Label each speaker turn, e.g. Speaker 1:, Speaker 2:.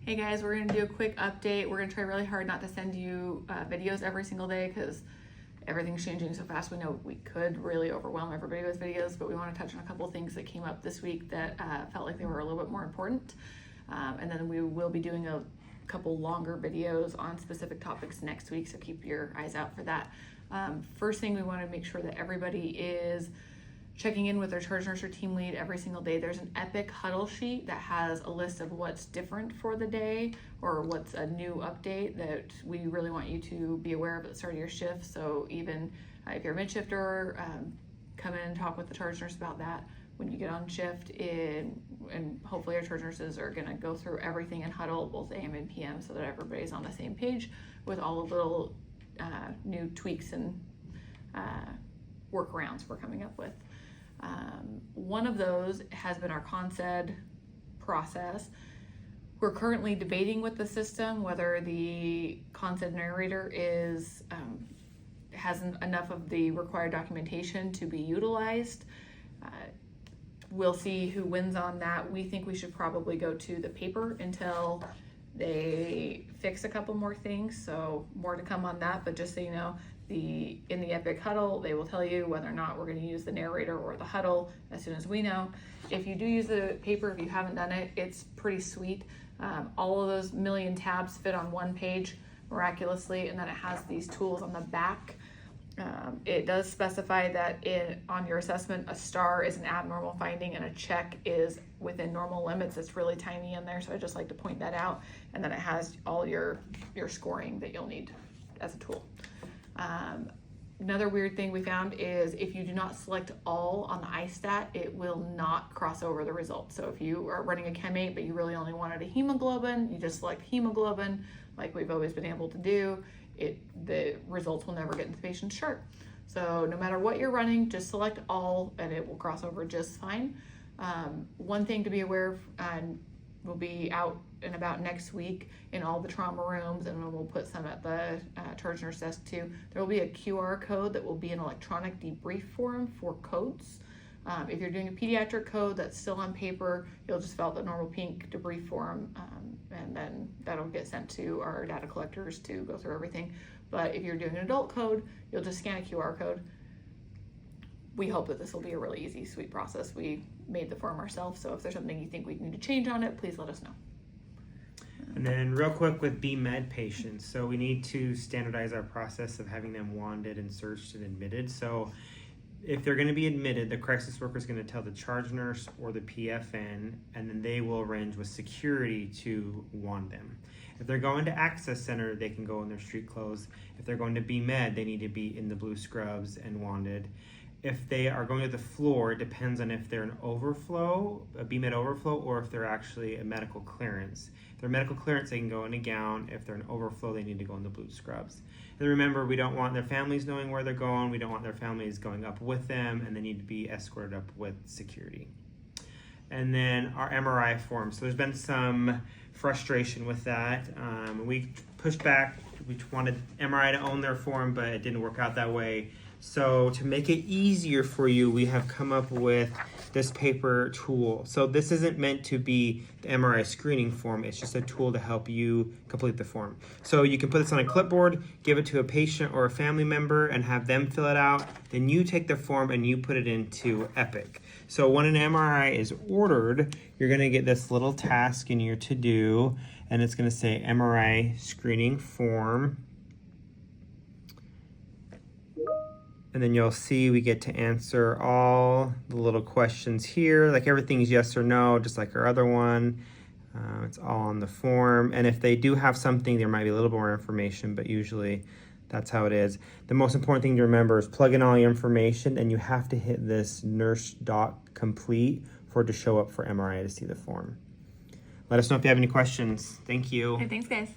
Speaker 1: Hey guys, we're gonna do a quick update. We're gonna try really hard not to send you videos every single day because everything's changing so fast. We know we could really overwhelm everybody with videos, but we want to touch on a couple of things that came up this week that felt like they were a little bit more important. And then we will be doing a couple longer videos on specific topics next week, so keep your eyes out for that. First thing, we want to make sure that everybody is checking in with their charge nurse or team lead every single day. There's an Epic huddle sheet that has a list of what's different for the day or what's a new update that we really want you to be aware of at the start of your shift. So even if you're a mid-shifter, come in and talk with the charge nurse about that when you get on shift. And hopefully our charge nurses are gonna go through everything in huddle, both AM and PM, so that everybody's on the same page with all the little new tweaks and workarounds we're coming up with. One of those has been our ConSed process. We're currently debating with the system whether the ConSed narrator has enough of the required documentation to be utilized. We'll see who wins on that. We think we should probably go to the paper until they fix a couple more things, so more to come on that, but just so you know, in the Epic huddle, they will tell you whether or not we're going to use the narrator or the huddle as soon as we know. If you do use the paper, if you haven't done it, it's pretty sweet. All of those million tabs fit on one page miraculously, and then it has these tools on the back. It does specify that on your assessment, a star is an abnormal finding and a check is within normal limits. It's really tiny in there, so I just like to point that out. And then it has all your scoring that you'll need as a tool. Another weird thing we found is if you do not select all on the iStat, it will not cross over the results. So if you are running a Chem 8, but you really only wanted a hemoglobin, you just select hemoglobin, like we've always been able to do, the results will never get into the patient's chart. So no matter what you're running, just select all and it will cross over just fine. One thing to be aware of, and we'll be out and about next week in all the trauma rooms, and we'll put some at the charge nurse desk too. There will be a QR code that will be an electronic debrief form for codes. If you're doing a pediatric code that's still on paper, you'll just fill out the normal pink debrief form, and then that'll get sent to our data collectors to go through everything. But if you're doing an adult code, you'll just scan a QR code. We hope that this will be a really easy, sweet process. We made the form ourselves, so if there's something you think we need to change on it, please let us know.
Speaker 2: And then real quick with BMed patients, so we need to standardize our process of having them wanded and searched and admitted. So if they're going to be admitted, the crisis worker is going to tell the charge nurse or the PFN, and then they will arrange with security to wand them. If they're going to Access Center, they can go in their street clothes. If they're going to BMed, they need to be in the blue scrubs and wanded. If they are going to the floor, it depends on if they're an overflow, a BMed overflow, or if they're actually a medical clearance. If they're medical clearance, they can go in a gown. If they're an overflow, they need to go in the blue scrubs. And remember, we don't want their families knowing where they're going. We don't want their families going up with them, and they need to be escorted up with security. And then our MRI form. So there's been some frustration with that. We pushed back. We wanted MRI to own their form, but it didn't work out that way. So to make it easier for you, we have come up with this paper tool. So this isn't meant to be the MRI screening form. It's just a tool to help you complete the form. So you can put this on a clipboard, give it to a patient or a family member and have them fill it out. Then you take the form and you put it into Epic. So when an MRI is ordered, you're gonna get this little task in your to-do, and it's gonna say MRI screening form. And then you'll see we get to answer all the little questions here. Like everything's yes or no, just like our other one. It's all on the form. And if they do have something, there might be a little more information, but usually that's how it is. The most important thing to remember is plug in all your information, and you have to hit this nurse doc complete for it to show up for MRI to see the form. Let us know if you have any questions. Thank you.
Speaker 1: Hey, thanks guys.